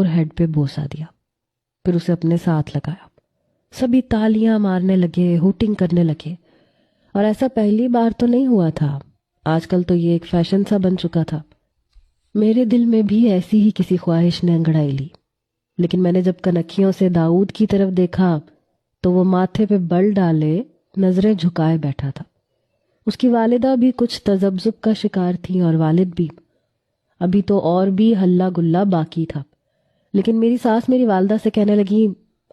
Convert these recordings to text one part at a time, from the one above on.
اور ہیڈ پہ بوسہ دیا، پھر اسے اپنے ساتھ لگایا۔ سبھی تالیاں مارنے لگے، ہوٹنگ کرنے لگے، اور ایسا پہلی بار تو نہیں ہوا تھا، آج کل تو یہ ایک فیشن سا بن چکا تھا۔ میرے دل میں بھی ایسی ہی کسی خواہش نے انگڑائی لی، لیکن میں نے جب کنکھیوں سے داؤد کی طرف دیکھا تو وہ ماتھے پہ بل ڈالے نظریں جھکائے بیٹھا تھا۔ اس کی والدہ بھی کچھ تذبذب کا شکار تھی اور والد بھی۔ ابھی تو اور بھی ہلا گلا باقی تھا، لیکن میری ساس میری والدہ سے کہنے لگی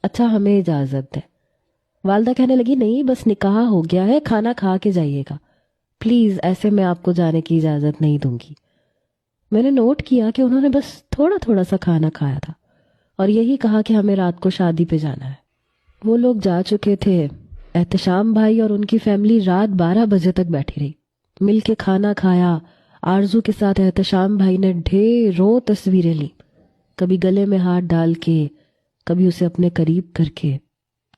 اچھا ہمیں اجازت ہے۔ والدہ کہنے لگی نہیں بس نکاح ہو گیا ہے، کھانا کھا کے جائیے گا، پلیز ایسے میں آپ کو جانے کی اجازت نہیں دوں گی۔ میں نے نوٹ کیا کہ انہوں نے بس تھوڑا تھوڑا سا کھانا کھایا تھا اور یہی کہا کہ ہمیں رات کو شادی پہ جانا ہے۔ وہ لوگ جا چکے تھے۔ احتشام بھائی اور ان کی فیملی رات 12 بجے تک بیٹھی رہی، مل کے کھانا کھایا۔ آرزو کے ساتھ احتشام بھائی نے ڈھیروں تصویریں لی، کبھی گلے میں ہاتھ ڈال کے، کبھی اسے اپنے قریب کر کے،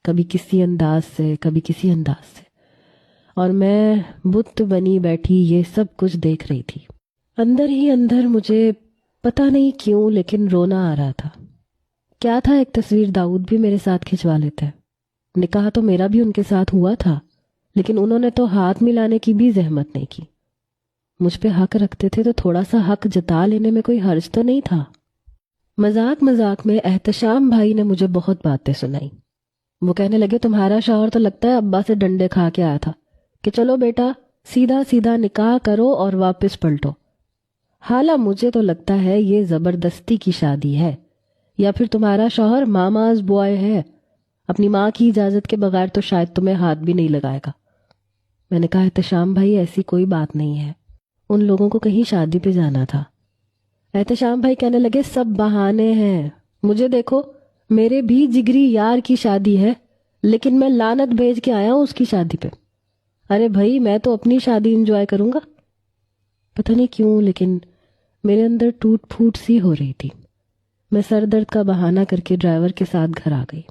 کبھی کسی انداز سے، کبھی کسی انداز سے، اور میں بت بنی بیٹھی یہ سب کچھ دیکھ رہی تھی۔ اندر ہی اندر مجھے پتہ نہیں کیوں لیکن رونا آ رہا تھا۔ کیا تھا ایک تصویر داؤد بھی میرے ساتھ کھنچوا لیتے، نکاح تو میرا بھی ان کے ساتھ ہوا تھا، لیکن انہوں نے تو ہاتھ ملانے کی بھی زحمت نہیں کی۔ مجھ پہ حق رکھتے تھے تو تھوڑا سا حق جتا لینے میں کوئی حرج تو نہیں تھا۔ مذاق مذاق میں احتشام بھائی نے مجھے بہت باتیں سنائی۔ وہ کہنے لگے تمہارا شوہر تو لگتا ہے ابا سے ڈنڈے کھا کے آیا تھا کہ چلو بیٹا سیدھا سیدھا نکاح کرو اور واپس پلٹو۔ حالہ مجھے تو لگتا ہے یہ زبردستی کی شادی ہے، یا پھر تمہارا شوہر ماماز بوائے ہے، اپنی ماں کی اجازت کے بغیر تو شاید تمہیں ہاتھ بھی نہیں لگائے گا۔ میں نے کہا احتشام بھائی ایسی کوئی بات نہیں ہے، ان لوگوں کو کہیں شادی پہ جانا تھا۔ احتشام بھائی کہنے لگے سب بہانے ہیں، مجھے دیکھو میرے بھی جگری یار کی شادی ہے، لیکن میں لعنت بھیج کے آیا ہوں اس کی شادی پہ۔ ارے بھائی میں تو اپنی شادی انجوائے کروں گا۔ پتہ نہیں کیوں لیکن میرے اندر ٹوٹ پھوٹ سی ہو رہی تھی۔ میں سر درد کا بہانہ کر کے ڈرائیور کے ساتھ گھر آ گئی۔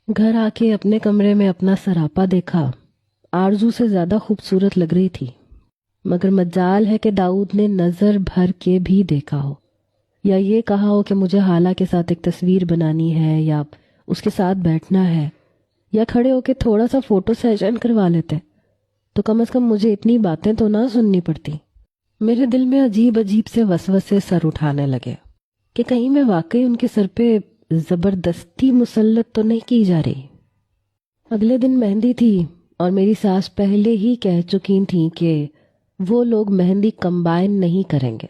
گھر آ کے اپنے کمرے میں اپنا سراپا دیکھا، آرزو سے زیادہ خوبصورت لگ رہی تھی، مگر مجال ہے کہ داؤد نے نظر بھر کے بھی دیکھا ہو، یا یہ کہا ہو کہ مجھے حالہ کے ساتھ ایک تصویر بنانی ہے، یا اس کے ساتھ بیٹھنا ہے، یا کھڑے ہو کے تھوڑا سا فوٹو سیشن کروا لیتے تو کم از کم مجھے اتنی باتیں تو نہ سننی پڑتی۔ میرے دل میں عجیب عجیب سے وسوسے سر اٹھانے لگے کہ کہیں میں واقعی ان کے سر پہ زبردستی مسلط تو نہیں کی جا رہی۔ اگلے دن مہندی تھی اور میری ساس پہلے ہی کہہ چکی تھیں کہ وہ لوگ مہندی کمبائن نہیں کریں گے،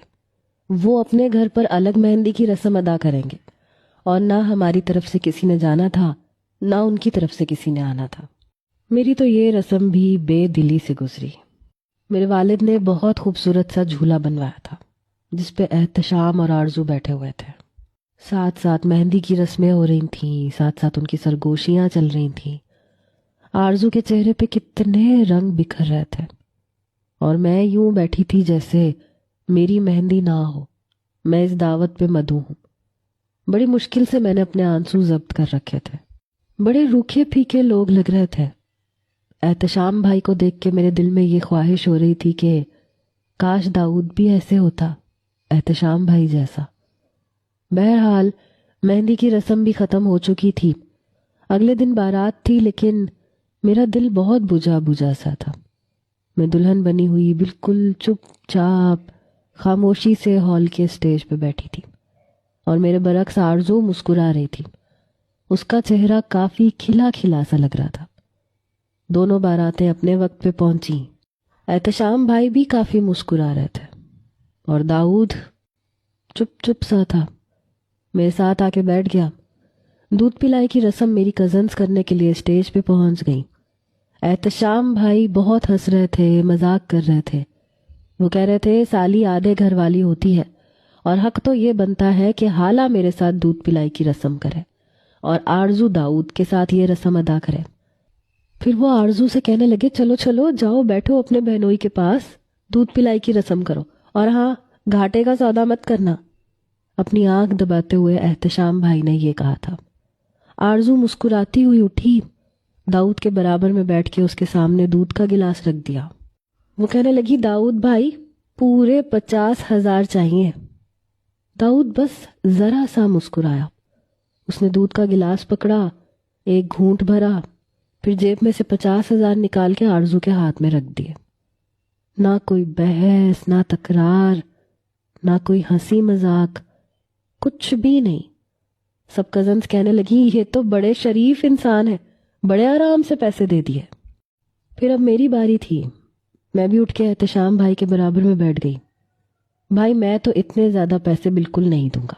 وہ اپنے گھر پر الگ مہندی کی رسم ادا کریں گے، اور نہ ہماری طرف سے کسی نے جانا تھا نہ ان کی طرف سے کسی نے آنا تھا۔ میری تو یہ رسم بھی بے دلی سے گزری۔ میرے والد نے بہت خوبصورت سا جھولا بنوایا تھا جس پہ احتشام اور آرزو بیٹھے ہوئے تھے، ساتھ ساتھ مہندی کی رسمیں ہو رہی تھیں، ساتھ ساتھ ان کی سرگوشیاں چل رہی تھیں۔ آرزو کے چہرے پہ کتنے رنگ بکھر رہے تھے، اور میں یوں بیٹھی تھی جیسے میری مہندی نہ ہو، میں اس دعوت پہ مدعو ہوں۔ بڑی مشکل سے میں نے اپنے آنسو ضبط کر رکھے تھے، بڑے روکھے پھیکے لوگ لگ رہے تھے۔ احتشام بھائی کو دیکھ کے میرے دل میں یہ خواہش ہو رہی تھی کہ کاش داؤد بھی ایسے ہوتا، احتشام بھائی جیسا۔ بہرحال مہندی کی رسم بھی ختم ہو چکی تھی۔ اگلے دن بارات تھی، لیکن میرا دل بہت بجھا بجھا سا تھا۔ میں دلہن بنی ہوئی بالکل چپ چاپ خاموشی سے ہال کے اسٹیج پہ بیٹھی تھی، اور میرے برعکس آرزو مسکرا رہی تھی۔ اس کا چہرہ کافی کھلا کھلا سا لگ رہا تھا۔ دونوں باراتیں اپنے وقت پہ پہنچی۔ احتشام بھائی بھی کافی مسکرا رہے تھے، اور داؤد چپ چپ سا تھا۔ میرے ساتھ آ کے بیٹھ گیا۔ دودھ پلائی کی رسم میری کزنز کرنے کے لیے اسٹیج پہ پہنچ گئیں۔ احتشام بھائی بہت ہنس رہے تھے، مذاق کر رہے تھے۔ وہ کہہ رہے تھے سالی آدھے گھر والی ہوتی ہے، اور حق تو یہ بنتا ہے کہ حالہ میرے ساتھ دودھ پلائی کی رسم کرے اور آرزو داؤد کے ساتھ یہ رسم ادا کرے۔ پھر وہ آرزو سے کہنے لگے چلو چلو جاؤ بیٹھو اپنے بہنوئی کے پاس، دودھ پلائی کی رسم کرو، اور ہاں گھاٹے کا سودا مت کرنا۔ اپنی آنکھ دباتے ہوئے احتشام بھائی نے یہ کہا تھا۔ آرزو مسکراتی ہوئی اٹھی، داؤد کے برابر میں بیٹھ کے اس کے سامنے دودھ کا گلاس رکھ دیا۔ وہ کہنے لگی داؤد بھائی پورے 50,000 چاہیے۔ داؤد بس ذرا سا مسکرایا. اس نے دودھ کا گلاس پکڑا، ایک گھونٹ بھرا، پھر جیب میں سے 50,000 نکال کے آرزو کے ہاتھ میں رکھ دیے. نہ کوئی بحث، نہ تکرار، نہ کوئی ہنسی مذاق، کچھ بھی نہیں. سب کزنز کہنے لگی یہ تو بڑے شریف انسان ہے، بڑے آرام سے پیسے دے دیے. پھر اب میری باری تھی. میں بھی اٹھ کے احتشام بھائی کے برابر میں بیٹھ گئی. بھائی میں تو اتنے زیادہ پیسے بالکل نہیں دوں گا.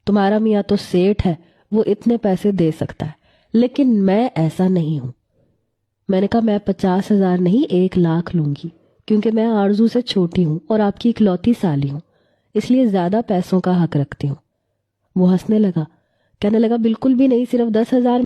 تمہارا میاں تو سیٹ ہے، وہ اتنے پیسے دے سکتا ہے، لیکن میں ایسا نہیں ہوں. میں نے کہا میں 50,000 نہیں 1,00,000 لوں گی، کیونکہ میں آرزو سے چھوٹی ہوں اور آپ کی اکلوتی سالی ہوں، اس لیے زیادہ پیسوں کا حق رکھتی ہوں. وہ ہنسنے لگا، کہنے لگا بالکل بھی نہیں، صرف 10,000